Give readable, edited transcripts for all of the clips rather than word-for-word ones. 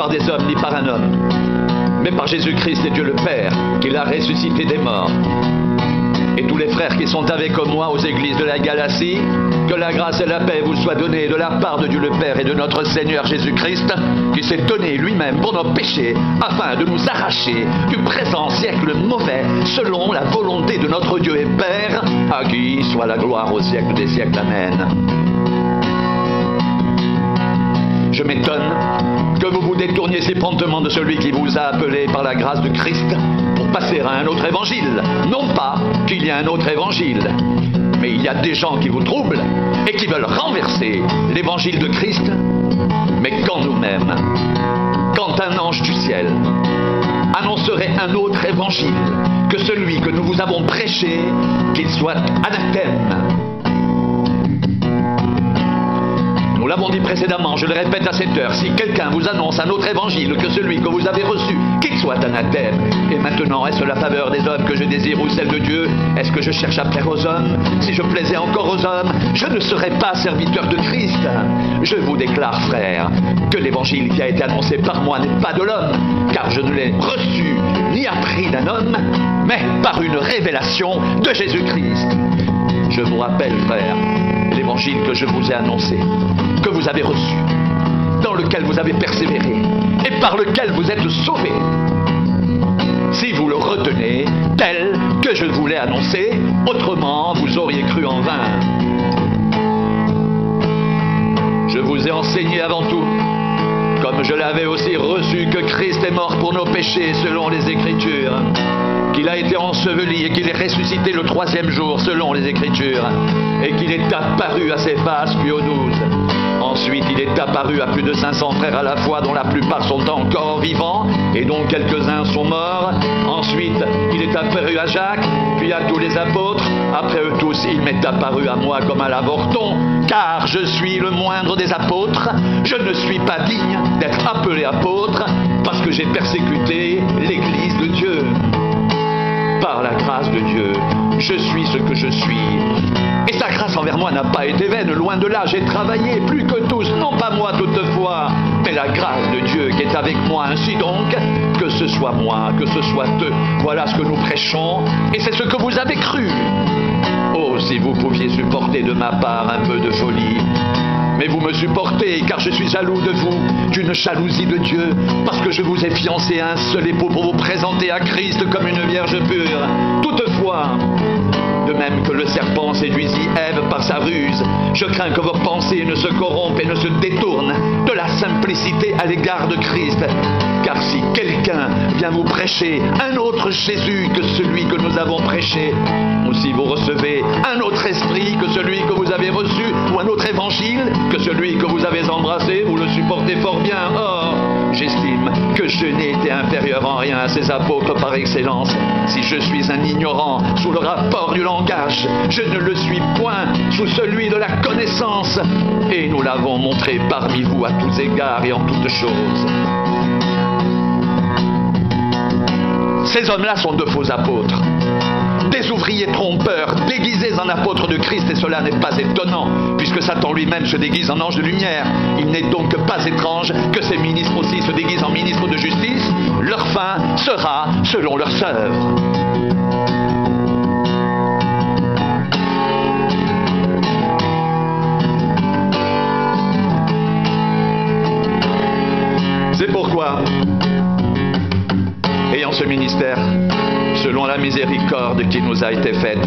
par des hommes ni par un homme, mais par Jésus-Christ et Dieu le Père, qui l'a ressuscité des morts. Et tous les frères qui sont avec moi aux églises de la Galatie, que la grâce et la paix vous soient données de la part de Dieu le Père et de notre Seigneur Jésus-Christ, qui s'est donné lui-même pour nos péchés, afin de nous arracher du présent siècle mauvais, selon la volonté de notre Dieu et Père, à qui soit la gloire au siècle des siècles. Amen. Je m'étonne que vous vous détourniez si promptement de celui qui vous a appelé par la grâce de Christ pour passer à un autre évangile. Non pas qu'il y a un autre évangile, mais il y a des gens qui vous troublent et qui veulent renverser l'évangile de Christ. Mais quand nous-mêmes, quand un ange du ciel annoncerait un autre évangile que celui que nous vous avons prêché, qu'il soit anathème. Nous l'avons dit précédemment, je le répète à cette heure, si quelqu'un vous annonce un autre évangile que celui que vous avez reçu, qu'il soit anathème. Et maintenant, est-ce la faveur des hommes que je désire ou celle de Dieu? Est-ce que je cherche à plaire aux hommes? Si je plaisais encore aux hommes, je ne serais pas serviteur de Christ. Je vous déclare, frères, que l'évangile qui a été annoncé par moi n'est pas de l'homme, car je ne l'ai reçu ni appris d'un homme, mais par une révélation de Jésus-Christ. Je vous rappelle, frères, l'évangile que je vous ai annoncé, que vous avez reçu, dans lequel vous avez persévéré et par lequel vous êtes sauvés. Si vous le retenez tel que je vous l'ai annoncé, autrement vous auriez cru en vain. Je vous ai enseigné avant tout, comme je l'avais aussi reçu, que Christ est mort pour nos péchés selon les Écritures, qu'il a été enseveli et qu'il est ressuscité le 3e jour selon les Écritures, et qu'il est apparu à ses faces puis aux 12. Ensuite, il est apparu à plus de 500 frères à la fois, dont la plupart sont encore vivants et dont quelques-uns sont morts. Ensuite, il est apparu à Jacques, puis à tous les apôtres. Après eux tous, il m'est apparu à moi comme à l'avorton, car je suis le moindre des apôtres. Je ne suis pas digne d'être appelé apôtre, parce que j'ai persécuté l'Église de Dieu. Par la grâce de Dieu, je suis ce que je suis. Et sa grâce envers moi n'a pas été vaine, loin de là, j'ai travaillé plus que tous, non pas moi toutefois, mais la grâce de Dieu qui est avec moi. Ainsi donc, que ce soit moi, que ce soit eux, voilà ce que nous prêchons, et c'est ce que vous avez cru. Oh, si vous pouviez supporter de ma part un peu de folie. Mais vous me supportez, car je suis jaloux de vous, d'une jalousie de Dieu, parce que je vous ai fiancé à un seul époux pour vous présenter à Christ comme une vierge pure. Toutefois, de même que le serpent séduisit Ève par sa ruse, je crains que vos pensées ne se corrompent et ne se détournent de la simplicité à l'égard de Christ. Car si quelqu'un vient vous prêcher un autre Jésus que celui que nous avons prêché, ou si vous recevez un autre esprit que celui que vous avez reçu, ou un autre évangile que celui que vous avez embrassé, vous le supportez fort bien. Or, j'estime que je n'ai été inférieur en rien à ces apôtres par excellence. Si je suis un ignorant sous le rapport du langage, je ne le suis point sous celui de la connaissance. Et nous l'avons montré parmi vous à tous égards et en toutes choses. Ces hommes-là sont de faux apôtres, des ouvriers trompeurs, déguisés en apôtres de Christ, et cela n'est pas étonnant, puisque Satan lui-même se déguise en ange de lumière. Il n'est donc pas étrange que ces ministres aussi se déguisent en ministres de justice. Leur fin sera selon leurs œuvres. C'est pourquoi, ayant ce ministère, selon la miséricorde qui nous a été faite,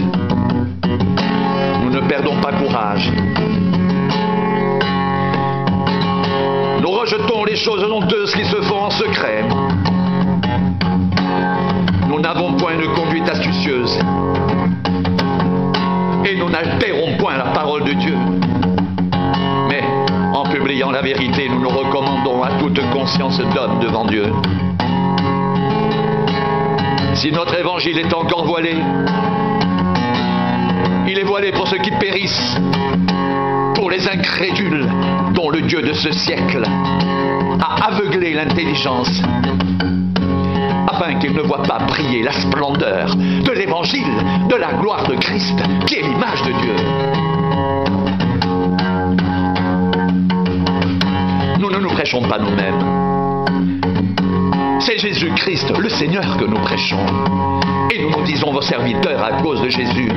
nous ne perdons pas courage. Nous rejetons les choses honteuses qui se font en secret. Nous n'avons point une conduite astucieuse. Et nous n'altérons point la parole de Dieu. Mais, en publiant la vérité, nous nous recommandons à toute conscience d'homme devant Dieu. Si notre évangile est encore voilé, il est voilé pour ceux qui périssent, pour les incrédules dont le Dieu de ce siècle a aveuglé l'intelligence, afin qu'ils ne voient pas briller la splendeur de l'évangile de la gloire de Christ, qui est l'image de Dieu. Nous ne nous prêchons pas nous-mêmes, C'est Jésus-Christ, le Seigneur, que nous prêchons. Et nous nous disons vos serviteurs à cause de Jésus.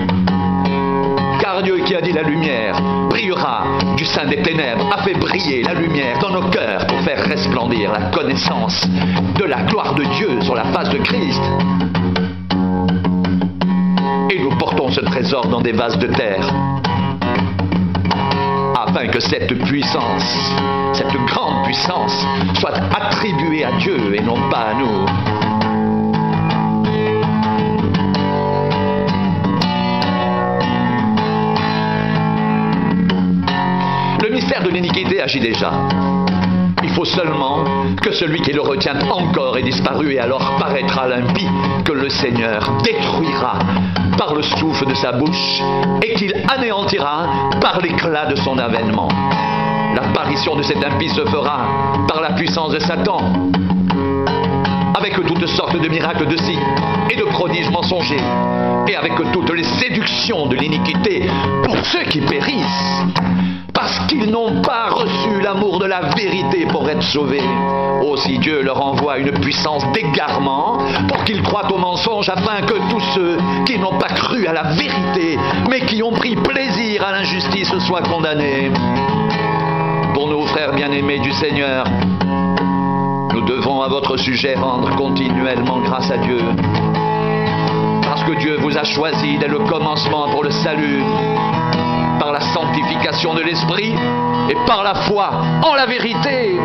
Car Dieu qui a dit la lumière brillera du sein des ténèbres a fait briller la lumière dans nos cœurs pour faire resplendir la connaissance de la gloire de Dieu sur la face de Christ. Et nous portons ce trésor dans des vases de terre, afin que cette puissance, cette grande puissance, soit attribuée à Dieu et non pas à nous. Le mystère de l'iniquité agit déjà. Il faut seulement que celui qui le retient encore ait disparu, et alors paraîtra l'impie que le Seigneur détruira par le souffle de sa bouche et qu'il anéantira par l'éclat de son avènement. L'apparition de cet impie se fera par la puissance de Satan, avec toutes sortes de miracles de signes et de prodiges mensongers, et avec toutes les séductions de l'iniquité pour ceux qui périssent, parce qu'ils n'ont pas reçu l'amour de la vérité pour être sauvés. Aussi Dieu leur envoie une puissance d'égarement pour qu'ils croient au mensonge, afin que tous ceux qui n'ont pas cru à la vérité, mais qui ont pris plaisir à l'injustice, soient condamnés. Pour nous, frères bien-aimés du Seigneur, nous devons à votre sujet rendre continuellement grâce à Dieu, parce que Dieu vous a choisi dès le commencement pour le salut, par la sanctification de l'Esprit et par la foi en la vérité.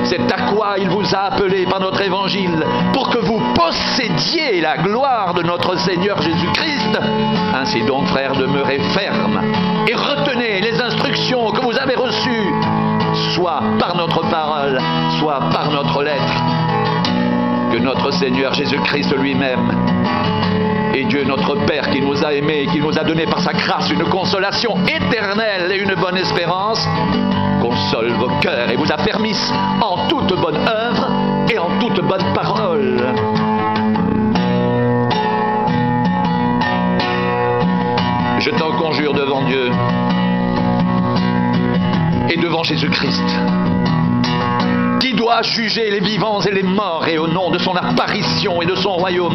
C'est à quoi il vous a appelé par notre évangile, pour que vous possédiez la gloire de notre Seigneur Jésus-Christ. Ainsi donc, frères, demeurez fermes et retenez les instructions que vous avez reçues, soit par notre parole, soit par notre lettre. Que notre Seigneur Jésus-Christ lui-même et Dieu notre Père, qui nous a aimés et qui nous a donné par sa grâce une consolation éternelle et une bonne espérance, console vos cœurs et vous affermisse en toute bonne œuvre et en toute bonne parole. Je t'en conjure devant Dieu et devant Jésus-Christ, qui doit juger les vivants et les morts, et au nom de son apparition et de son royaume,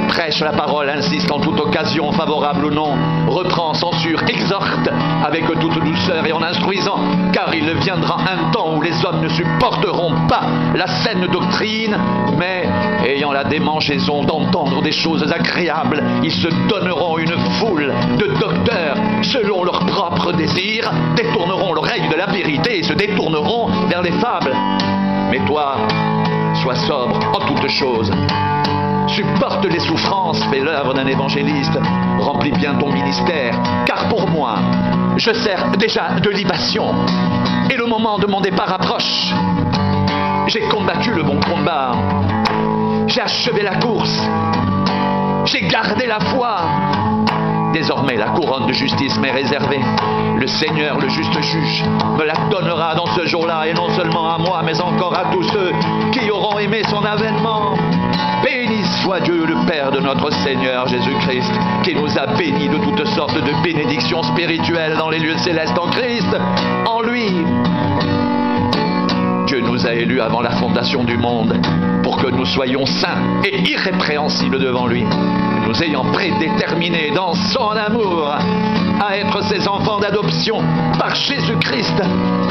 prêche la parole, insiste en toute occasion, favorable ou non, reprend, censure, exhorte avec toute douceur et en instruisant, car il viendra un temps où les hommes ne supporteront pas la saine doctrine, mais ayant la démangeaison d'entendre des choses agréables, ils se donneront une foule de docteurs selon leurs propres désirs, détourneront l'oreille de la vérité et se détourneront vers les fables. Mais toi, sois sobre en toutes choses. Supporte les souffrances, fais l'œuvre d'un évangéliste, remplis bien ton ministère, car pour moi, je sers déjà de libation, et le moment de mon départ approche. J'ai combattu le bon combat, j'ai achevé la course, j'ai gardé la foi. Désormais, la couronne de justice m'est réservée. Le Seigneur, le juste juge, me la donnera dans ce jour-là, et non seulement à moi, mais encore à tous ceux qui auront aimé son avènement. Béni soit Dieu, le Père de notre Seigneur Jésus-Christ, qui nous a bénis de toutes sortes de bénédictions spirituelles dans les lieux célestes en Christ. En lui, Dieu nous a élus avant la fondation du monde, pour que nous soyons saints et irrépréhensibles devant lui, nous ayant prédéterminés dans son amour à être ses enfants d'adoption par Jésus-Christ,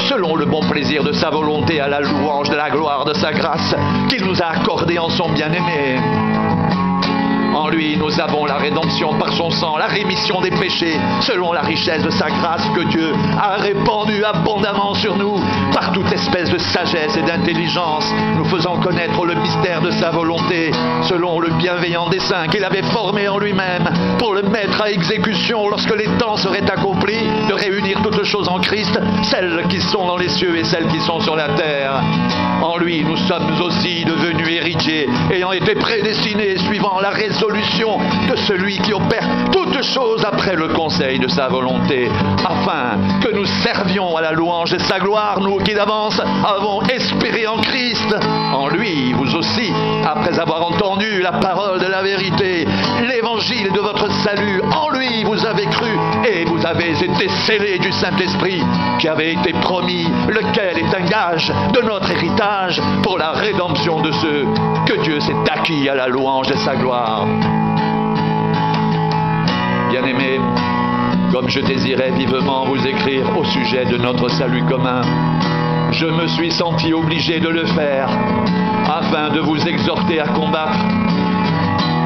selon le bon plaisir de sa volonté, à la louange de la gloire de sa grâce qu'il nous a accordée en son bien-aimé. En lui, nous avons la rédemption par son sang, la rémission des péchés, selon la richesse de sa grâce que Dieu a répandue abondamment sur nous, par toute espèce de sagesse et d'intelligence, nous faisant connaître le mystère de sa volonté, selon le bienveillant dessein qu'il avait formé en lui-même, pour le mettre à exécution lorsque les temps seraient accomplis, de réunir toutes choses en Christ, celles qui sont dans les cieux et celles qui sont sur la terre. En lui, nous sommes aussi devenus héritiers, ayant été prédestinés suivant la résolution de celui qui opère toutes choses après le conseil de sa volonté, afin que nous servions à la louange de sa gloire, nous qui d'avance avons espéré en Christ. En lui, vous aussi, après avoir entendu la parole de la vérité, l'évangile de votre salut, en lui vous avez cru et vous avez avez été scellés du Saint-Esprit qui avait été promis, lequel est un gage de notre héritage pour la rédemption de ceux que Dieu s'est acquis à la louange de sa gloire. Bien-aimés, comme je désirais vivement vous écrire au sujet de notre salut commun, je me suis senti obligé de le faire afin de vous exhorter à combattre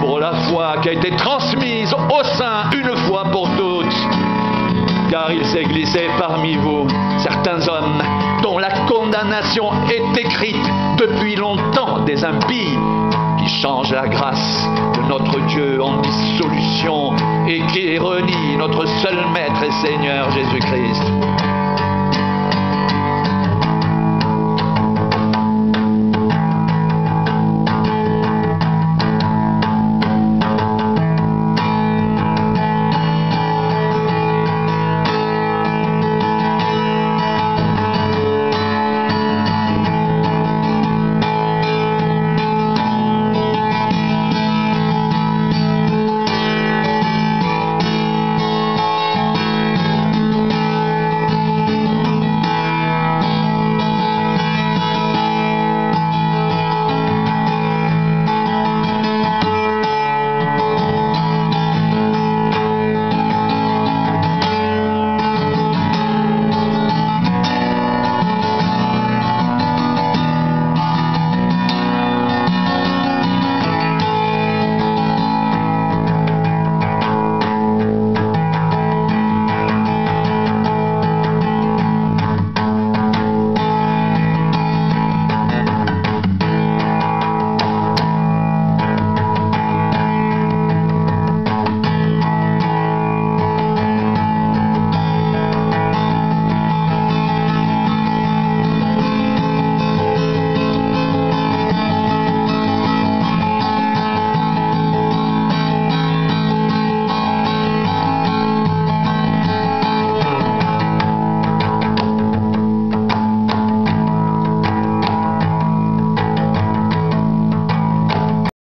pour la foi qui a été transmise au sein une fois pour toutes. Car il s'est glissé parmi vous certains hommes dont la condamnation est écrite depuis longtemps des impies, qui changent la grâce de notre Dieu en dissolution et qui renient notre seul Maître et Seigneur Jésus-Christ.